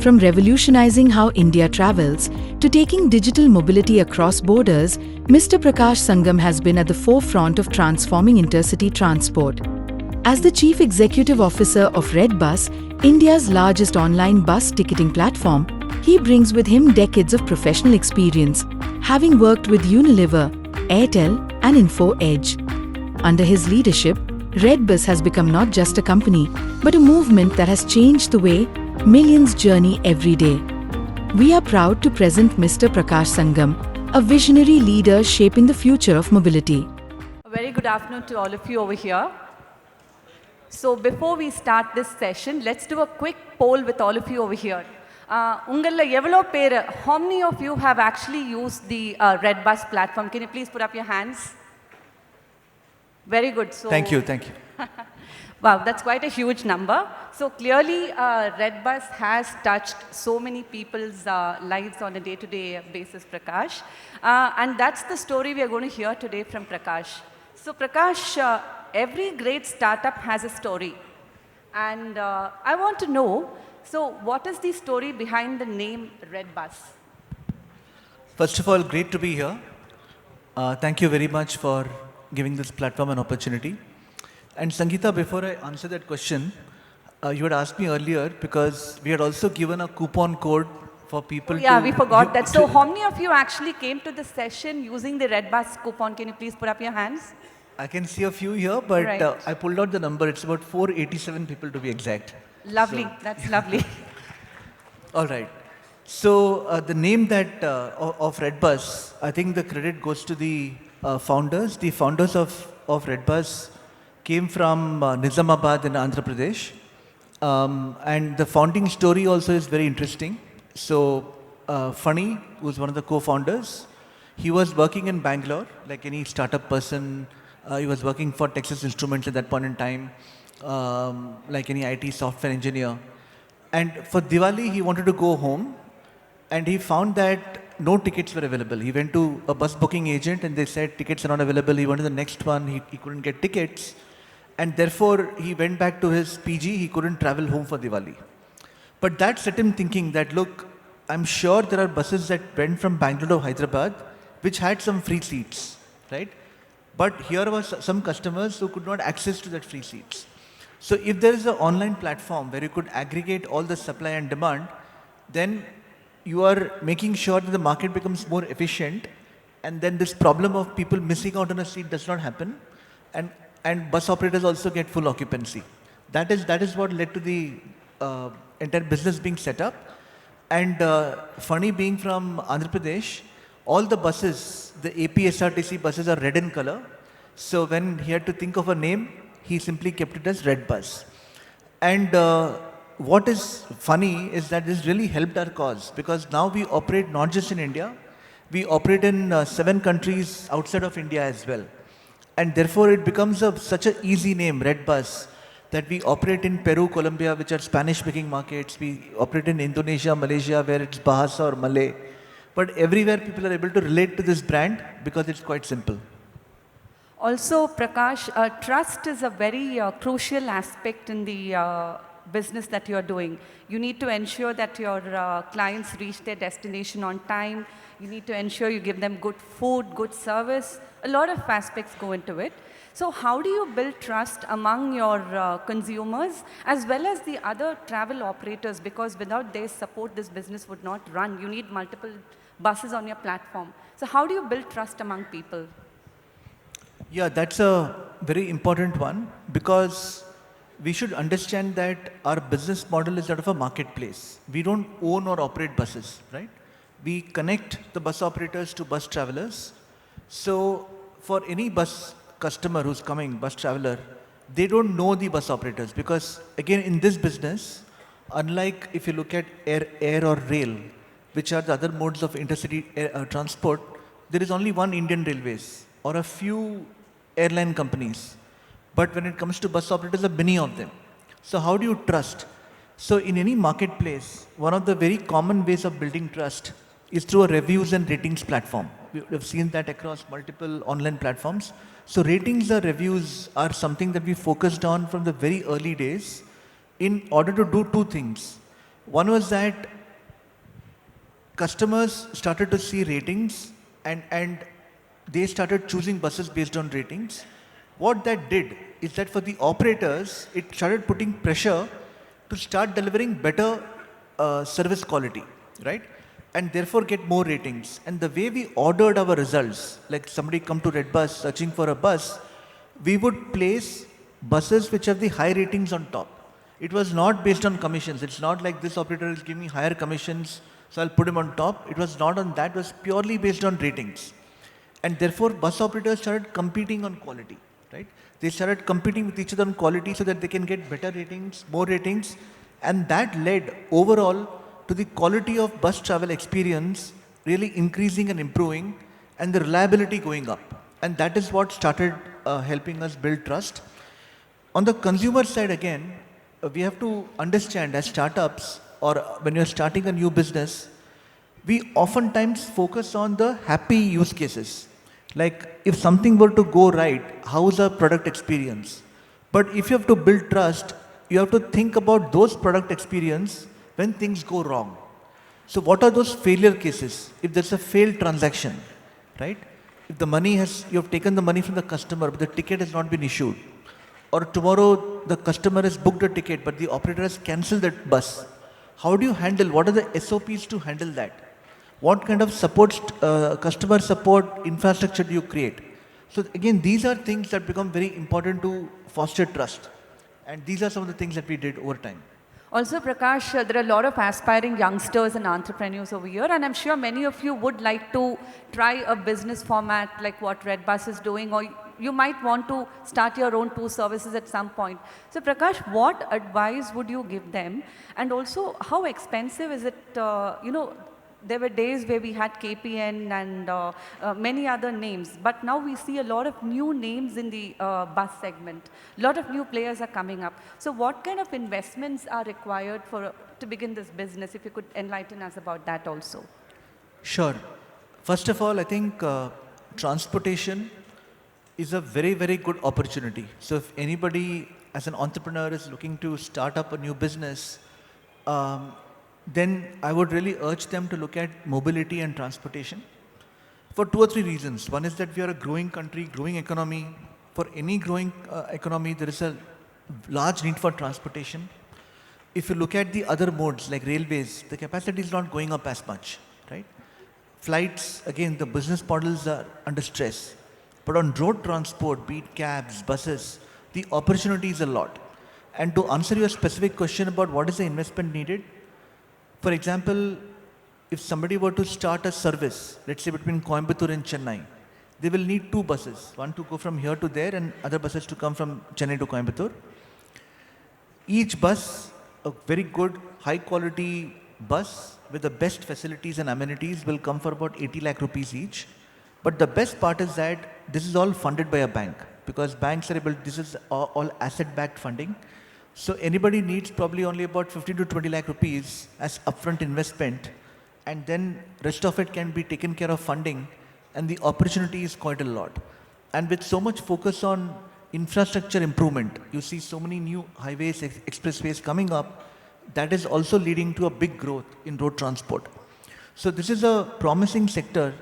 From revolutionizing how India travels to taking digital mobility across borders, Mr. Prakash Sangam has been at the forefront of transforming intercity transport. As the Chief Executive Officer of Redbus, India's largest online bus ticketing platform, he brings with him decades of professional experience, having worked with Unilever, Airtel, and Info Edge. Under his leadership, Redbus has become not just a company, but a movement that has changed the way millions journey every day. We are proud to present Mr. Prakash Sangam, a visionary leader shaping the future of mobility. A very good afternoon to all of you over here. So before we start this session, let's do a quick poll with all of you over here. How many of you have actually used the Redbus platform? Can you please put up your hands? Very good. So, thank you. Wow, that's quite a huge number. So clearly, Redbus has touched so many people's lives on a day-to-day basis, Prakash. And that's the story we are going to hear today from Prakash. So Prakash, every great startup has a story. And I want to know, so what is the story behind the name Redbus? First of all, great to be here. Thank you very much for giving this platform an opportunity. And Sangeeta, before I answer that question, you had asked me earlier because we had also given a coupon code for people. Yeah, we forgot that. So how many of you actually came to the session using the Redbus coupon? Can you please put up your hands? I can see a few here, but right. I pulled out the number. It's about 487 people to be exact. Lovely. So. That's lovely. All right. So the name that of Redbus, I think the credit goes to the founders. The founders of Redbus came from Nizamabad in Andhra Pradesh. And the founding story also is very interesting. So Funny, who's one of the co-founders, he was working in Bangalore, like any startup person. He was working for Texas Instruments at that point in time, like any IT software engineer. And for Diwali, he wanted to go home. And he found that no tickets were available. He went to a bus booking agent and they said tickets are not available. He went to the next one, he couldn't get tickets. And therefore, he went back to his PG, he couldn't travel home for Diwali. But that set him thinking that, look, I'm sure there are buses that went from Bangalore to Hyderabad, which had some free seats, right? But here were some customers who could not access to that free seats. So if there is an online platform where you could aggregate all the supply and demand, then you are making sure that the market becomes more efficient, and then this problem of people missing out on a seat does not happen. And bus operators also get full occupancy. That is what led to the entire business being set up. And Funny being from Andhra Pradesh, all the buses, the APSRTC buses are red in color. So when he had to think of a name, he simply kept it as Redbus. And what is funny is that this really helped our cause, because now we operate not just in India, we operate in 7 countries outside of India as well. And therefore, it becomes such an easy name, Redbus, that we operate in Peru, Colombia, which are Spanish-speaking markets. We operate in Indonesia, Malaysia, where it's Bahasa or Malay. But everywhere, people are able to relate to this brand because it's quite simple. Also, Prakash, trust is a very crucial aspect in the business that you're doing. You need to ensure that your clients reach their destination on time. You need to ensure you give them good food, good service. A lot of aspects go into it. So how do you build trust among your consumers as well as the other travel operators? Because without their support, this business would not run. You need multiple buses on your platform. So how do you build trust among people? Yeah, that's a very important one, because we should understand that our business model is that of a marketplace. We don't own or operate buses, right? We connect the bus operators to bus travelers. So for any bus customer who's coming, bus traveler, they don't know the bus operators, because again, in this business, unlike if you look at air or rail, which are the other modes of intercity transport, there is only one Indian Railways or a few airline companies. But when it comes to bus operators, there are many of them. So how do you trust? So in any marketplace, one of the very common ways of building trust is through a reviews and ratings platform. We have seen that across multiple online platforms. So ratings or reviews are something that we focused on from the very early days in order to do 2 things. One was that customers started to see ratings and they started choosing buses based on ratings. What that did is that for the operators, it started putting pressure to start delivering better service quality, right? And therefore get more ratings. And the way we ordered our results, like somebody come to Redbus searching for a bus, we would place buses which have the high ratings on top. It was not based on commissions. It's not like this operator is giving me higher commissions, so I'll put him on top. It was not on that. It was purely based on ratings. And therefore, bus operators started competing on quality, right? They started competing with each other on quality so that they can get better ratings, more ratings. And that led overall to the quality of bus travel experience really increasing and improving and the reliability going up. And that is what started helping us build trust. On the consumer side again, we have to understand as startups or when you're starting a new business, we oftentimes focus on the happy use cases. Like if something were to go right, how is our product experience? But if you have to build trust, you have to think about those product experience when things go wrong. So what are those failure cases? If there's a failed transaction, right? If you have taken the money from the customer, but the ticket has not been issued. Or tomorrow the customer has booked a ticket, but the operator has cancelled that bus. How do you handle, what are the SOPs to handle that? What kind of customer support infrastructure do you create? So again, these are things that become very important to foster trust. And these are some of the things that we did over time. Also, Prakash, there are a lot of aspiring youngsters and entrepreneurs over here, and I'm sure many of you would like to try a business format like what Redbus is doing, or you might want to start your own tour services at some point. So, Prakash, what advice would you give them? And also, how expensive is it, there were days where we had KPN and many other names, but now we see a lot of new names in the bus segment. A lot of new players are coming up. So what kind of investments are required to begin this business? If you could enlighten us about that also. Sure. First of all, I think transportation is a very, very good opportunity. So if anybody as an entrepreneur is looking to start up a new business, then I would really urge them to look at mobility and transportation for 2 or 3 reasons. One is that we are a growing country, growing economy. For any growing economy, there is a large need for transportation. If you look at the other modes like railways, the capacity is not going up as much, right? Flights, again, the business models are under stress. But on road transport, be it cabs, buses, the opportunity is a lot. And to answer your specific question about what is the investment needed, for example, if somebody were to start a service, let's say between Coimbatore and Chennai, they will need 2 buses, one to go from here to there and other buses to come from Chennai to Coimbatore. Each bus, a very good, high quality bus with the best facilities and amenities will come for about 80 lakh rupees each. But the best part is that this is all funded by a bank because banks are able, this is all asset-backed funding. So anybody needs probably only about 15 to 20 lakh rupees as upfront investment, and then rest of it can be taken care of funding, and the opportunity is quite a lot. And with so much focus on infrastructure improvement, you see so many new highways, expressways coming up, that is also leading to a big growth in road transport. So this is a promising sector,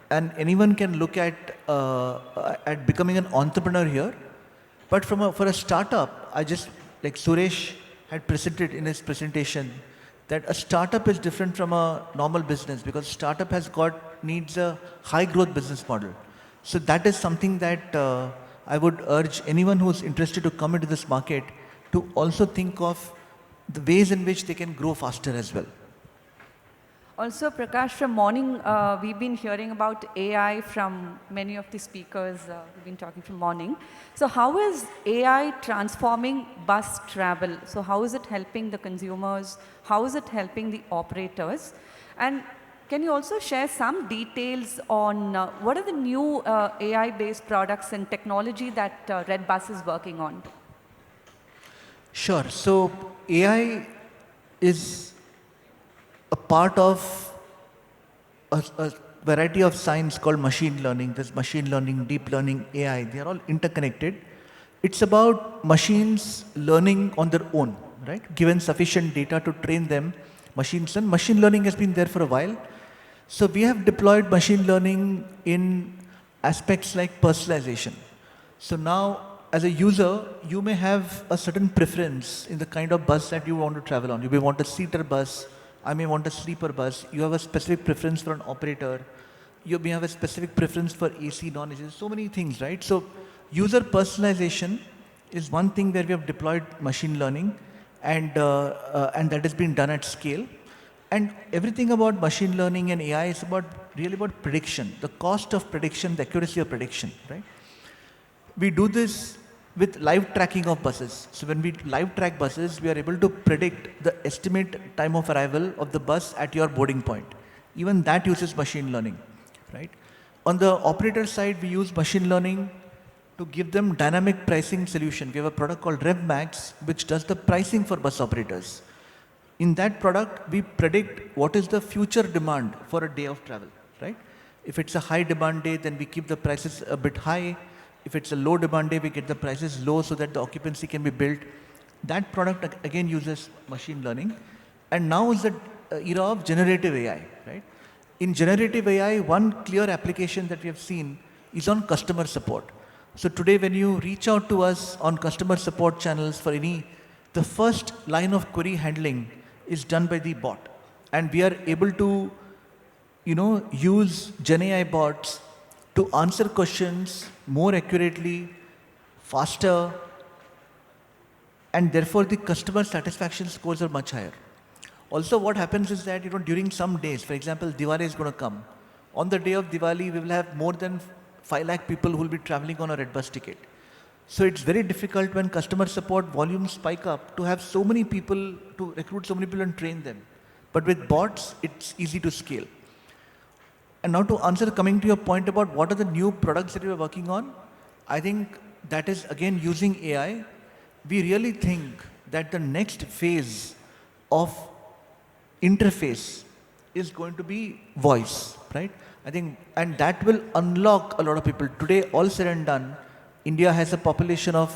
and anyone can look at becoming an entrepreneur here. But for a startup, like Suresh had presented in his presentation, that a startup is different from a normal business because startup needs a high growth business model. So that is something that I would urge anyone who is interested to come into this market to also think of the ways in which they can grow faster as well. Also, Prakash, from morning, we've been hearing about AI from many of the speakers. We've been talking from morning. So how is AI transforming bus travel? So how is it helping the consumers? How is it helping the operators? And can you also share some details on what are the new AI-based products and technology that Redbus is working on? Sure. So AI is a part of a variety of science called machine learning. There's machine learning, deep learning, AI. They are all interconnected. It's about machines learning on their own, right? Given sufficient data to train them Machine learning has been there for a while. So we have deployed machine learning in aspects like personalization. So now, as a user, you may have a certain preference in the kind of bus that you want to travel on. You may want a seater bus, I may want a sleeper bus. You have a specific preference for an operator. You may have a specific preference for AC, non-AC, so many things, right? So user personalization is one thing where we have deployed machine learning, and that has been done at scale. And everything about machine learning and AI is really about prediction, the cost of prediction, the accuracy of prediction, right? We do this with live tracking of buses. So when we live track buses, we are able to predict the estimate time of arrival of the bus at your boarding point. Even that uses machine learning, right? On the operator side, we use machine learning to give them dynamic pricing solution. We have a product called RevMax, which does the pricing for bus operators. In that product, we predict what is the future demand for a day of travel, right? If it's a high demand day, then we keep the prices a bit high. If it's a low demand day, we get the prices low so that the occupancy can be built. That product again uses machine learning. And now is the era of generative AI, right? In generative AI, one clear application that we have seen is on customer support. So today when you reach out to us on customer support channels for the first line of query handling is done by the bot. And we are able to, use Gen AI bots to answer questions more accurately, faster, and therefore the customer satisfaction scores are much higher. Also what happens is that, during some days, for example, Diwali is going to come. On the day of Diwali, we will have more than 5 lakh people who will be traveling on a Redbus ticket. So it's very difficult when customer support volumes spike up to have so many people, to recruit so many people and train them. But with bots, it's easy to scale. And now to answer, coming to your point about what are the new products that we are working on, I think that is again using AI. We really think that the next phase of interface is going to be voice, right? I think, and that will unlock a lot of people. Today, all said and done, India has a population of,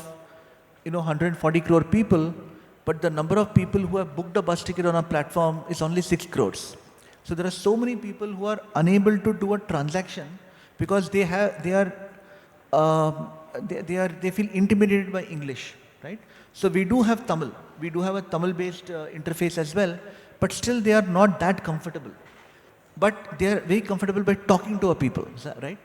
140 crore people, but the number of people who have booked a bus ticket on a platform is only 6 crores. So there are so many people who are unable to do a transaction because they feel intimidated by English, right? So we do have Tamil. We do have a Tamil-based interface as well, but still they are not that comfortable. But they are very comfortable by talking to our people, right?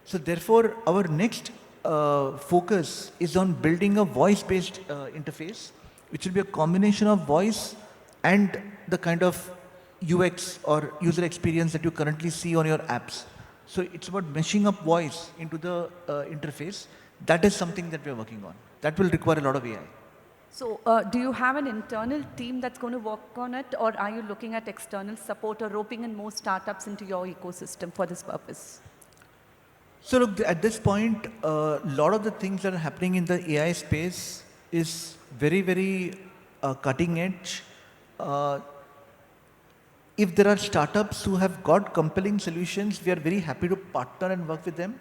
So therefore, our next focus is on building a voice-based interface, which will be a combination of voice and the kind of UX or user experience that you currently see on your apps. So it's about meshing up voice into the interface. That is something that we are working on. That will require a lot of AI. So do you have an internal team that's going to work on it, or are you looking at external support or roping in more startups into your ecosystem for this purpose? So look, at this point, a lot of the things that are happening in the AI space is very, very cutting edge. If there are startups who have got compelling solutions, we are very happy to partner and work with them.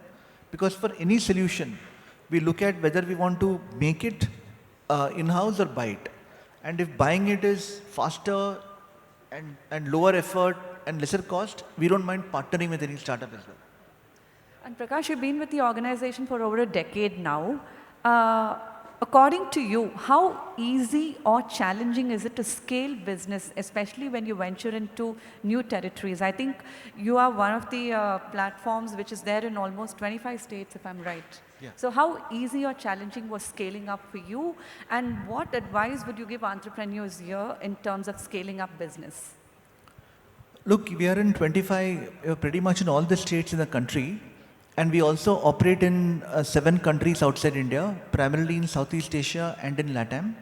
Because for any solution, we look at whether we want to make it in-house or buy it. And if buying it is faster and lower effort and lesser cost, we don't mind partnering with any startup as well. And Prakash, you've been with the organization for over a decade now. According to you, how easy or challenging is it to scale business, especially when you venture into new territories? I think you are one of the platforms which is there in almost 25 states, if I'm right. Yeah. So how easy or challenging was scaling up for you? And what advice would you give entrepreneurs here in terms of scaling up business? Look, we are in 25, pretty much in all the states in the country. And we also operate in 7 countries outside India, primarily in Southeast Asia and in LATAM.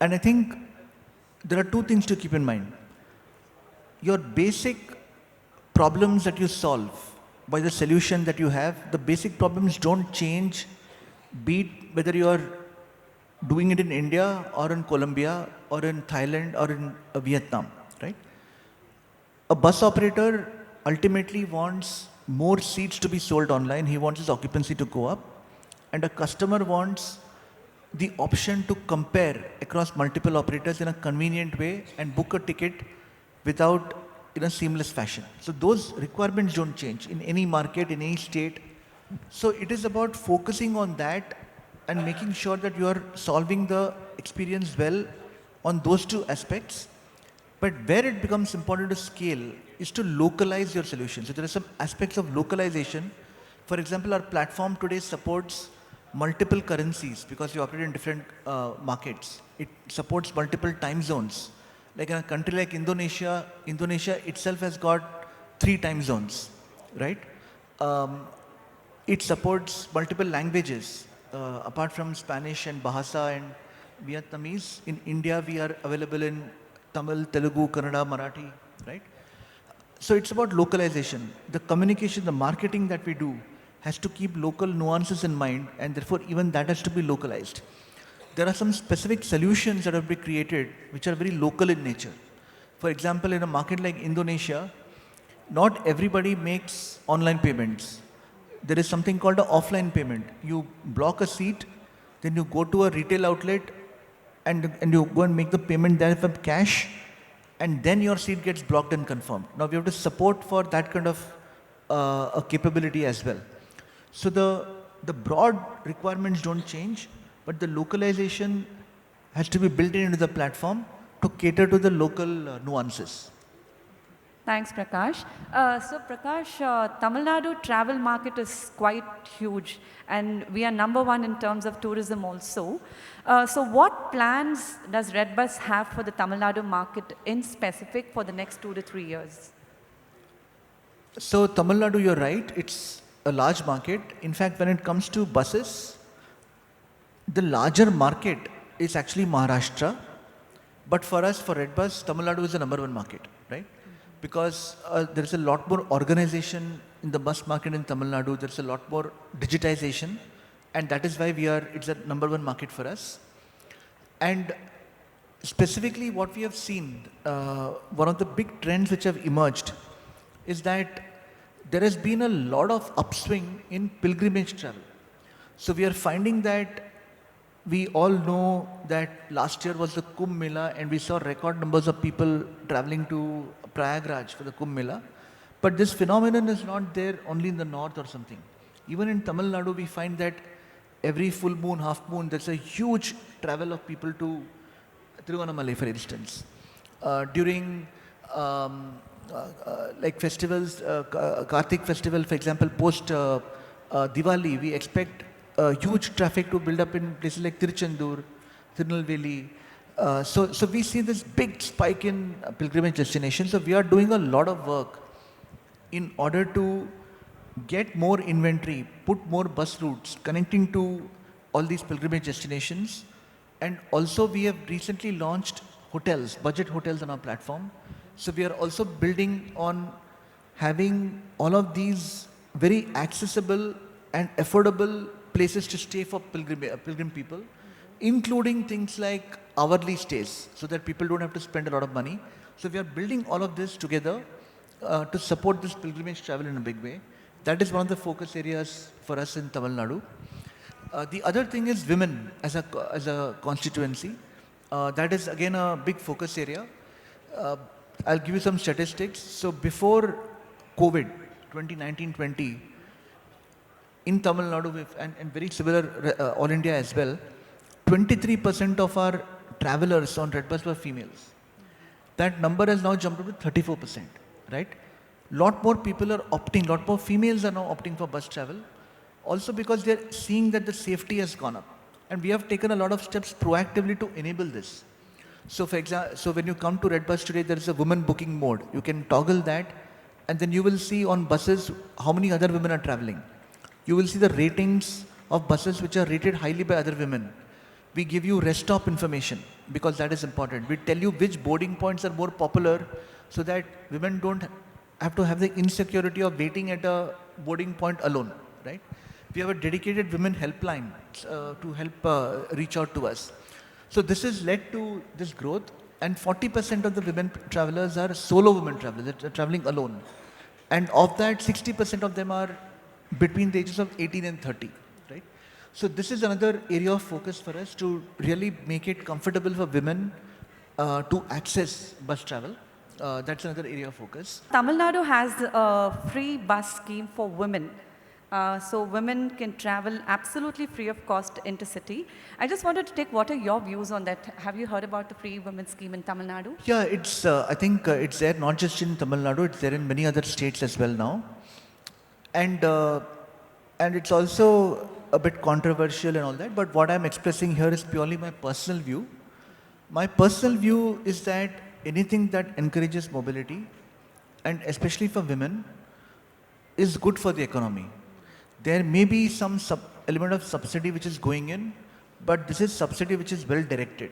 And I think there are 2 things to keep in mind. Your basic problems that you solve by the solution that you have, the basic problems don't change, be it whether you are doing it in India or in Colombia or in Thailand or in Vietnam, right? A bus operator ultimately wants more seats to be sold online. He wants his occupancy to go up. And a customer wants the option to compare across multiple operators in a convenient way and book a ticket without in a seamless fashion. So those requirements don't change in any market, in any state. So it is about focusing on that and making sure that you are solving the experience well on those two aspects. But where it becomes important to scale is to localize your solution. So there are some aspects of localization. For example, our platform today supports multiple currencies because we operate in different markets. It supports multiple time zones. Like in a country like Indonesia, Indonesia itself has got 3 time zones, right? It supports multiple languages, apart from Spanish and Bahasa and Vietnamese. In India, we are available in Tamil, Telugu, Kannada, Marathi, right? So it's about localization. The communication, the marketing that we do has to keep local nuances in mind, and therefore even that has to be localized. There are some specific solutions that have been created which are very local in nature. For example, in a market like Indonesia, not everybody makes online payments. There is something called an offline payment. You block a seat, then you go to a retail outlet and you go and make the payment there from cash, and then your seat gets blocked and confirmed. Now we have to support for that kind of a capability as well. So the broad requirements don't change, but the localization has to be built into the platform to cater to the local nuances. Thanks, Prakash. So, Prakash, Tamil Nadu travel market is quite huge, and we are #1 in terms of tourism also. So, what plans does Redbus have for the Tamil Nadu market in specific for the next 2 to 3 years? So, Tamil Nadu, you're right, it's a large market. In fact, when it comes to buses, the larger market is actually Maharashtra. But for us, for Redbus, Tamil Nadu is the #1 market, right? Because there is a lot more organization in the bus market in Tamil Nadu. There's a lot more digitization, and that is why it's a #1 market for us. And specifically, what we have seen, one of the big trends which have emerged is that there has been a lot of upswing in pilgrimage travel. So we are finding that we all know that last year was the Kumbh Mela, and we saw record numbers of people traveling to Prayagraj for the Kumbh Mela. But this phenomenon is not there only in the north or something. Even in Tamil Nadu, we find that every full moon, half moon, there's a huge travel of people to Tiruvannamalai, for instance. During like festivals, Kartik festival, for example, post Diwali, we expect huge traffic to build up in places like Tiruchendur, Tirunelveli. So we see this big spike in pilgrimage destinations. So we are doing a lot of work in order to get more inventory, put more bus routes connecting to all these pilgrimage destinations. And also we have recently launched hotels, budget hotels on our platform. So we are also building on having all of these very accessible and affordable places to stay for pilgrim people, including things like hourly stays, so that people don't have to spend a lot of money. So we are building all of this together to support this pilgrimage travel in a big way. That is one of the focus areas for us in Tamil Nadu. The other thing is women as a constituency. That is again a big focus area. I'll give you some statistics. So before COVID, 2019-20, in Tamil Nadu and very similar all India as well, 23% of our travelers on Redbus were females. That number has now jumped up to 34%, right? Lot more people are opting, lot more females are now opting for bus travel. Also because they're seeing that the safety has gone up. And we have taken a lot of steps proactively to enable this. So for example, so when you come to Redbus today, there is a women booking mode. You can toggle that, and then you will see on buses how many other women are traveling. You will see the ratings of buses which are rated highly by other women. We give you rest stop information because that is important. We tell you which boarding points are more popular so that women don't have to have the insecurity of waiting at a boarding point alone, right? We have a dedicated women helpline to help reach out to us. So this has led to this growth, and 40% of the women travelers are solo women travelers. They're traveling alone. And of that, 60% of them are between the ages of 18 and 30, right? So this is another area of focus for us to really make it comfortable for women to access bus travel. That's another area of focus. Tamil Nadu has a free bus scheme for women. So women can travel absolutely free of cost intercity. I just wanted to take, what are your views on that? Have you heard about the free women scheme in Tamil Nadu? Yeah, it's. I think it's there not just in Tamil Nadu. It's there in many other states as well now, and it's also a bit controversial and all that. But what I'm expressing here is purely my personal view. My personal view is that anything that encourages mobility, and especially for women, is good for the economy. There may be some element of subsidy which is going in, but this is subsidy which is well directed.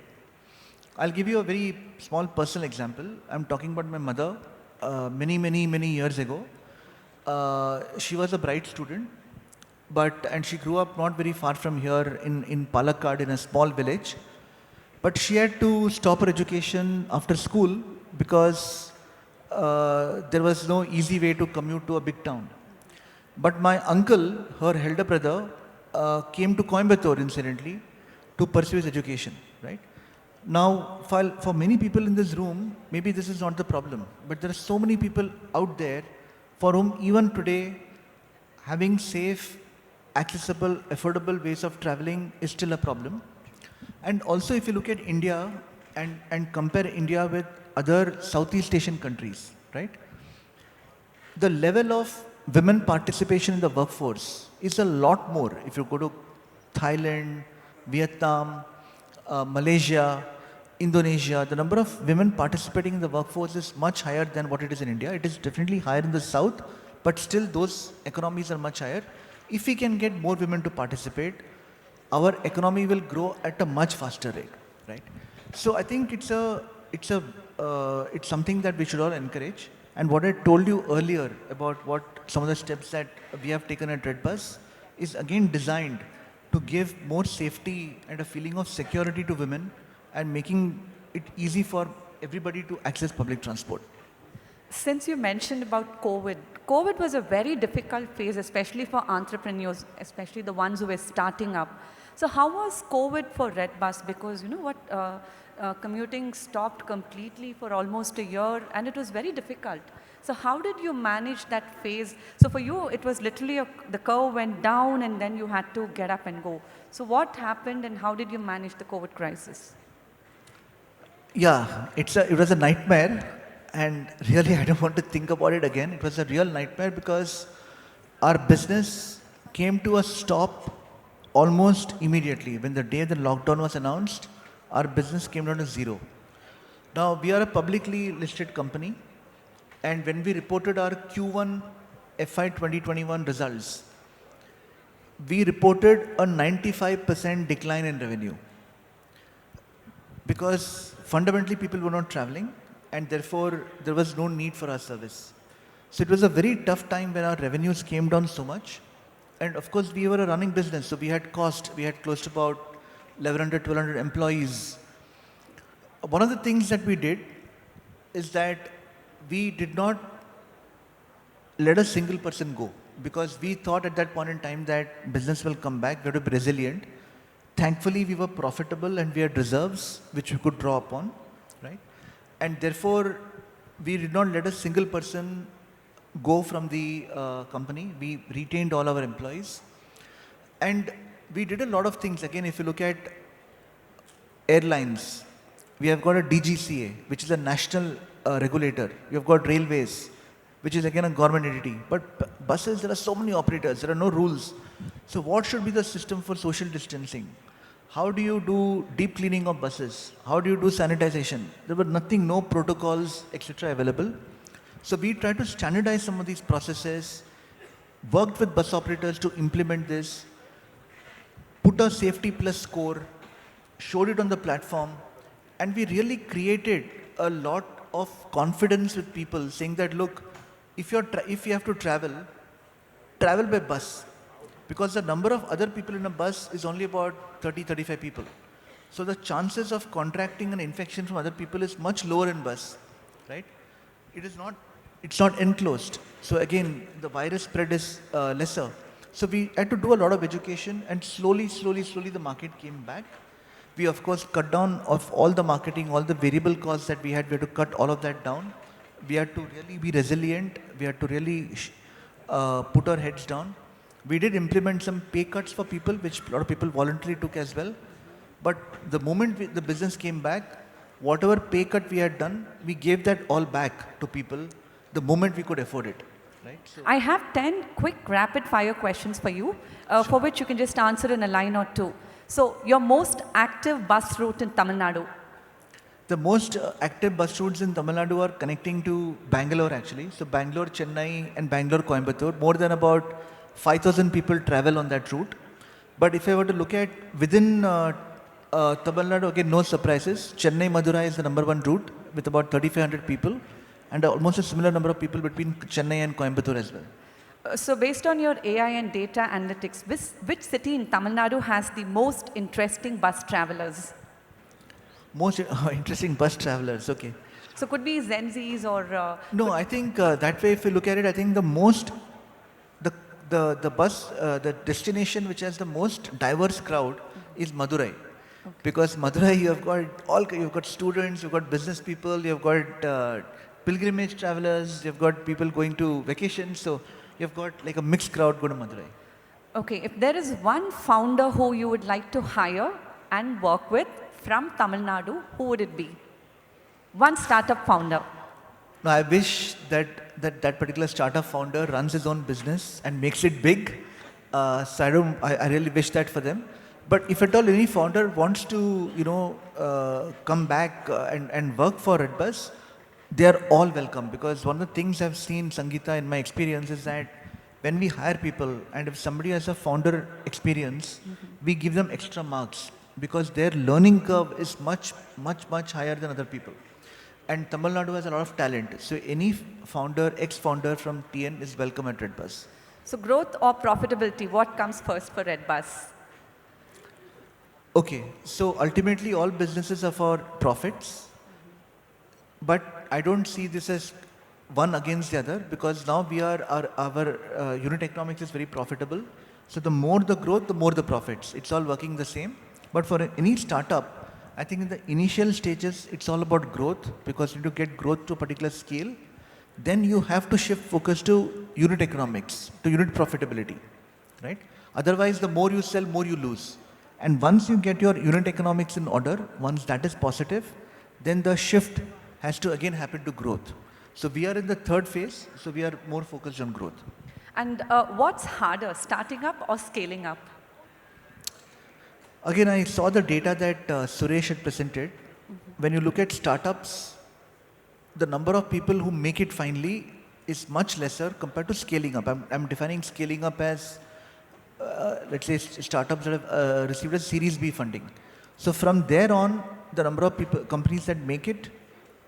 I'll give you a very small personal example. I'm talking about my mother. Many years ago, she was a bright student, and she grew up not very far from here in Palakkad, in a small village. But she had to stop her education after school because there was no easy way to commute to a big town. But my uncle, her elder brother, came to Coimbatore incidentally to pursue his education, right? Now, for many people in this room, maybe this is not the problem, but there are so many people out there for whom even today having safe, accessible, affordable ways of traveling is still a problem. And also if you look at India and compare India with other Southeast Asian countries, right? The level of women participation in the workforce is a lot more. If you go to Thailand, Vietnam, Malaysia, Indonesia, the number of women participating in the workforce is much higher than what it is in India. It is definitely higher in the south, but still those economies are much higher. If we can get more women to participate, our economy will grow at a much faster rate, right? So I think it's something that we should all encourage. And what I told you earlier about what some of the steps that we have taken at Redbus is again designed to give more safety and a feeling of security to women and making it easy for everybody to access public transport. Since you mentioned about COVID, COVID was a very difficult phase, especially for entrepreneurs, especially the ones who were starting up. So how was COVID for Redbus? Because you know what, commuting stopped completely for almost a year and it was very difficult. So how did you manage that phase? So for you, it was literally the curve went down and then you had to get up and go. So what happened and how did you manage the COVID crisis? Yeah, it was a nightmare, and really I don't want to think about it again. It was a real nightmare because our business came to a stop almost immediately. When the day the lockdown was announced, our business came down to zero. Now, we are a publicly listed company, and when we reported our Q1 FY 2021 results, we reported a 95% decline in revenue because fundamentally people were not traveling and therefore there was no need for our service. So it was a very tough time when our revenues came down so much. And of course we were a running business, so we had cost. We had close to about 1100, 1200 employees. One of the things that we did is that we did not let a single person go because we thought at that point in time that business will come back. We have to be resilient. Thankfully, we were profitable and we had reserves which we could draw upon, right? And therefore, we did not let a single person go from the company. We retained all our employees. And we did a lot of things. Again, if you look at airlines, we have got a DGCA, which is a national regulator. We have got railways, which is again a government entity. But buses, there are so many operators. There are no rules. So what should be the system for social distancing? How do you do deep cleaning of buses? How do you do sanitization? There were nothing, no protocols, etc. available. So we tried to standardize some of these processes, worked with bus operators to implement this, put a safety plus score, showed it on the platform, and we really created a lot of confidence with people saying that, look, if you have to travel by bus. Because the number of other people in a bus is only about 30, 35 people. So the chances of contracting an infection from other people is much lower in bus, right? It's not enclosed. So again, the virus spread is lesser. So we had to do a lot of education and slowly the market came back. We of course cut down of all the marketing, all the variable costs that we had to cut all of that down. We had to really be resilient. We had to really put our heads down. We did implement some pay cuts for people, which a lot of people voluntarily took as well. But the moment the business came back, whatever pay cut we had done, we gave that all back to people the moment we could afford it. Right? So I have 10 quick rapid fire questions for you, for which you can just answer in a line or two. So, your most active bus route in Tamil Nadu? the most active bus routes in Tamil Nadu are connecting to Bangalore actually. So Bangalore, Chennai and Bangalore, Coimbatore. More than about 5,000 people travel on that route. But if I were to look at within Tamil Nadu, again, no surprises. Chennai, Madurai is the number one route with about 3,500 people and almost a similar number of people between Chennai and Coimbatore as well. So, based on your AI and data analytics, which city in Tamil Nadu has the most interesting bus travelers? Most interesting bus travelers, okay. So, could be Gen Zs or... No, I think that way if you look at it, I think the most, the bus, the destination which has the most diverse crowd is Madurai. Okay. Because Madurai you've got students, you've got business people, you've got pilgrimage travelers, you've got people going to vacations, so you've got like a mixed crowd go to Madurai. Okay, if there is one founder who you would like to hire and work with from Tamil Nadu, who would it be? One startup founder. No, I wish that particular startup founder runs his own business and makes it big. So I really wish that for them. But if at all any founder wants to, come back and work for Redbus, they are all welcome. Because one of the things I've seen, Sangeeta, in my experience is that when we hire people and if somebody has a founder experience, we give them extra marks because their learning curve is much higher than other people. And Tamil Nadu has a lot of talent. So any founder, ex-founder from TN is welcome at Redbus. So growth or profitability, what comes first for Redbus? Okay, so ultimately all businesses are for profits. But I don't see this as one against the other because now our unit economics is very profitable. So the more the growth, the more the profits. It's all working the same. But for any startup, I think in the initial stages, it's all about growth because you need to get growth to a particular scale. Then you have to shift focus to unit economics, to unit profitability, right? Otherwise, the more you sell, more you lose. And once you get your unit economics in order, once that is positive, then the shift has to again happen to growth. So we are in the third phase, so we are more focused on growth. And what's harder, starting up or scaling up? Again, I saw the data that Suresh had presented. When you look at startups, the number of people who make it finally is much lesser compared to scaling up. I'm defining scaling up as, let's say, startups that have received a Series B funding. So from there on, the number of companies that make it,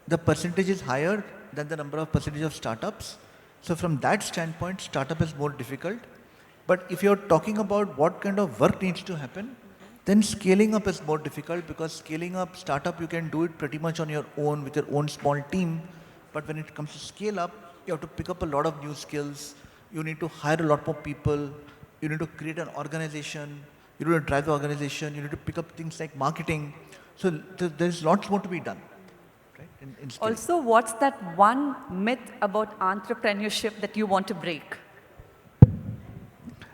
the percentage is higher than the percentage of startups. So from that standpoint, startup is more difficult. But if you're talking about what kind of work needs to happen, then scaling up is more difficult because scaling up, startup, you can do it pretty much on your own with your own small team. But when it comes to scale up, you have to pick up a lot of new skills. You need to hire a lot more people. You need to create an organization. You need to drive the organization. You need to pick up things like marketing. So there's lots more to be done. Right? In also, what's that one myth about entrepreneurship that you want to break?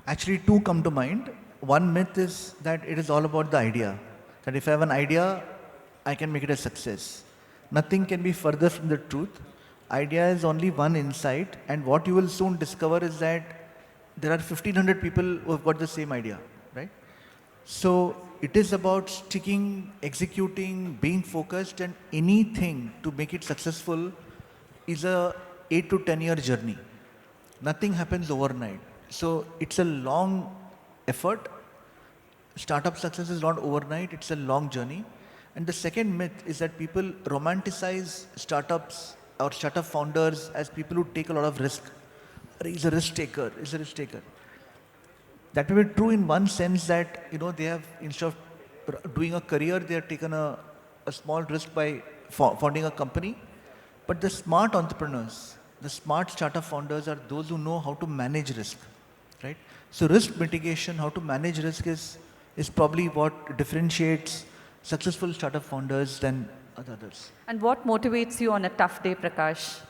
Actually, two come to mind. One myth is that it is all about the idea. That if I have an idea, I can make it a success. Nothing can be further from the truth. Idea is only one insight, and what you will soon discover is that there are 1,500 people who have got the same idea, right? So it is about sticking, executing, being focused, and anything to make it successful is a 8 to 10 year journey. Nothing happens overnight. So it's a long effort. Startup success is not overnight, it's a long journey. And the second myth is that people romanticize startups or startup founders as people who take a lot of risk. He's a risk taker, he's a risk taker. That may be true in one sense that, they have, instead of doing a career, they have taken a small risk by founding a company. But the smart entrepreneurs, the smart startup founders are those who know how to manage risk, right? So risk mitigation, how to manage risk is probably what differentiates successful startup founders than others. And what motivates you on a tough day, Prakash?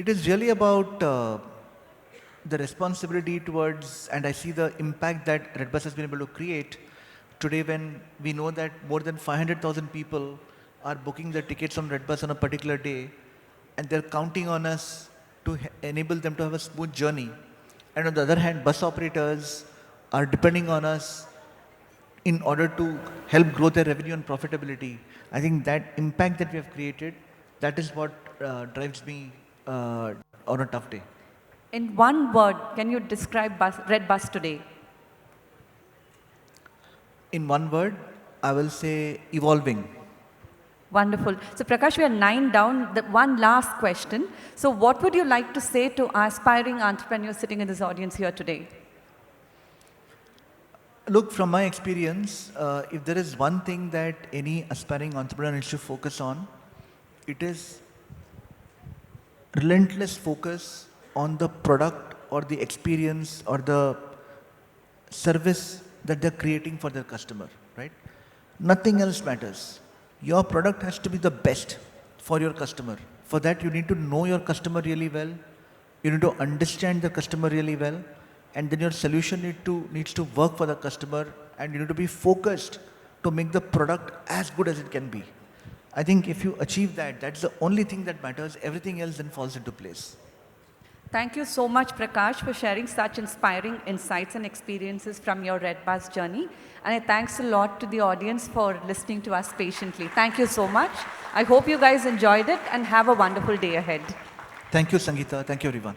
It is really about the responsibility towards, and I see the impact that Redbus has been able to create today when we know that more than 500,000 people are booking their tickets on Redbus on a particular day, and they're counting on us to enable them to have a smooth journey. And on the other hand, bus operators are depending on us in order to help grow their revenue and profitability. I think that impact that we have created, that is what drives me on a tough day. In one word, can you describe Redbus today? In one word, I will say evolving. Wonderful. So Prakash, we are 9 down. One last question. So what would you like to say to aspiring entrepreneurs sitting in this audience here today? Look, from my experience, if there is one thing that any aspiring entrepreneur needs to focus on, it is relentless focus on the product or the experience or the service that they're creating for their customer, right? Nothing else matters. Your product has to be the best for your customer. For that, you need to know your customer really well. You need to understand the customer really well. And then your solution needs to work for the customer, and you need to be focused to make the product as good as it can be. I think if you achieve that, that's the only thing that matters. Everything else then falls into place. Thank you so much, Prakash, for sharing such inspiring insights and experiences from your Redbus journey. And thanks a lot to the audience for listening to us patiently. Thank you so much. I hope you guys enjoyed it and have a wonderful day ahead. Thank you, Sangeeta. Thank you, everyone.